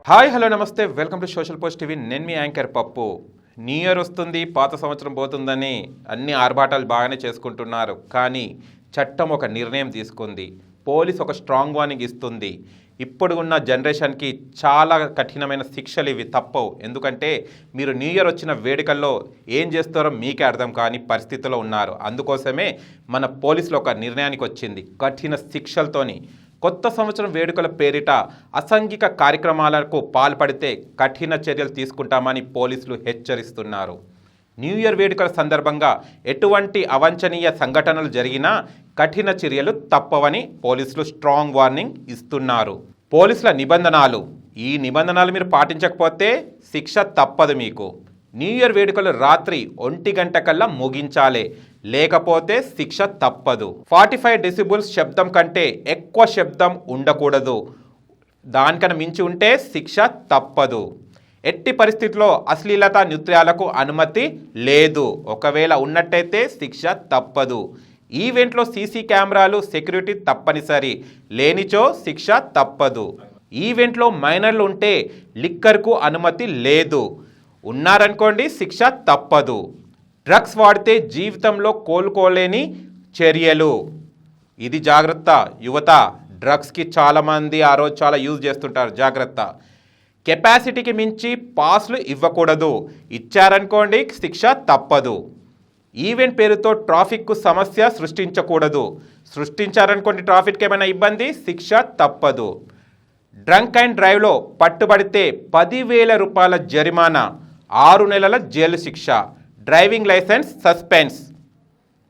Hi hello నమస్తే welcome to social post TV. నేను మీ యాంకర్ పప్పు. న్యూ ఇయర్ వస్తుంది, పాత సంవత్సరం పోతుందని అన్ని ఆర్భాటాలు బాగానే చేసుకుంటున్నారు. కానీ చట్టం ఒక నిర్ణయం తీసుకుంది. పోలీస్ ఒక స్ట్రాంగ్ వార్నింగ్ ఇస్తుంది. ఇప్పుడు ఉన్న జనరేషన్కి చాలా కఠినమైన శిక్షలు ఇవి తప్పవు. ఎందుకంటే మీరు న్యూ ఇయర్ వచ్చిన వేడుకల్లో ఏం చేస్తారో మీకే అర్థం కాని పరిస్థితిలో ఉన్నారు. అందుకోసమే మన పోలీసులు ఒక నిర్ణయానికి వచ్చింది. కఠిన శిక్షలతోని కొత్త సంవత్సరం వేడుకల పేరిట అసాంఘిక కార్యక్రమాలకు పాల్పడితే కఠిన చర్యలు తీసుకుంటామని పోలీసులు హెచ్చరిస్తున్నారు. న్యూ ఇయర్ వేడుకల సందర్భంగా ఎటువంటి అవాంఛనీయ సంఘటనలు జరిగినా కఠిన చర్యలు తప్పవని పోలీసులు స్ట్రాంగ్ వార్నింగ్ ఇస్తున్నారు. పోలీసుల నిబంధనలు, ఈ నిబంధనలు మీరు పాటించకపోతే శిక్ష తప్పదు మీకు. న్యూ ఇయర్ వేడుకలు రాత్రి 1 గంట కల్లా ముగించాలి, లేకపోతే శిక్ష తప్పదు. 45 డెసిబుల్స్ శబ్దం కంటే ఎక్కువ శబ్దం ఉండకూడదు. దానికన్నా మించి ఉంటే శిక్ష తప్పదు. ఎట్టి పరిస్థితుల్లో అశ్లీలత నృత్యాలకు అనుమతి లేదు. ఒకవేళ ఉన్నట్టయితే శిక్ష తప్పదు. ఈవెంట్లో సీసీ కెమెరాలు, సెక్యూరిటీ తప్పనిసరి, లేనిచో శిక్ష తప్పదు. ఈవెంట్లో మైనర్లు ఉంటే లిక్కర్కు అనుమతి లేదు. ఉన్నారనుకోండి శిక్ష తప్పదు. డ్రగ్స్ వాడితే జీవితంలో కోలుకోలేని చర్యలు. ఇది జాగ్రత్త యువత. డ్రగ్స్కి చాలామంది ఆ రోజు చాలా యూజ్ చేస్తుంటారు, జాగ్రత్త. కెపాసిటీకి మించి పాస్లు ఇవ్వకూడదు. ఇచ్చారనుకోండి శిక్ష తప్పదు. ఈవెంట్ పేరుతో ట్రాఫిక్కు సమస్య సృష్టించకూడదు. సృష్టించారనుకోండి ట్రాఫిక్కి ఏమైనా ఇబ్బంది, శిక్ష తప్పదు. డ్రంక్ అండ్ డ్రైవ్లో పట్టుబడితే 10,000 రూపాయల జరిమానా, 6 నెలల జైలు శిక్ష, డ్రైవింగ్ లైసెన్స్ సస్పెన్స్.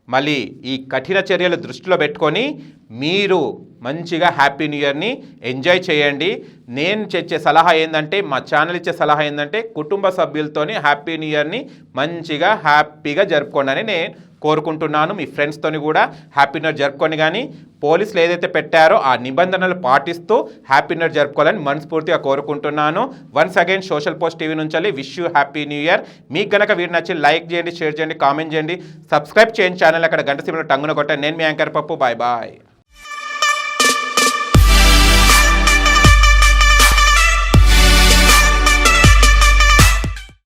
మళ్ళీ ఈ కఠిన చర్యలు దృష్టిలో పెట్టుకొని మీరు మంచిగా హ్యాపీ న్యూ ఇయర్ని ఎంజాయ్ చేయండి. నేను ఇచ్చే సలహా ఏంటంటే, మా ఛానల్ ఇచ్చే సలహా ఏంటంటే, కుటుంబ సభ్యులతోని హ్యాపీ న్యూ ఇయర్ని మంచిగా హ్యాపీగా జరుపుకోండి అని నేను కోరుకుంటున్నాను. మీ ఫ్రెండ్స్తోని కూడా హ్యాపీ న్యూ ఇయర్ జరుపుకోండి. కానీ పోలీసులు ఏదైతే పెట్టారో ఆ నిబంధనలు పాటిస్తూ హ్యాపీ న్యూ ఇయర్ జరుపుకోవాలని మనస్ఫూర్తిగా కోరుకుంటున్నాను. Once again social post TV నుంచి wish you happy new year. మీకు కనుక వీడియో నచ్చి లైక్ చేయండి, షేర్ చేయండి, కామెంట్ చేయండి, సబ్స్క్రైబ్ చేయండి ఛానల్. అక్కడ గంట సింబల్ టంగున కొట్టండి. నేను మీ యాంకర్ పప్పు. Bye bye.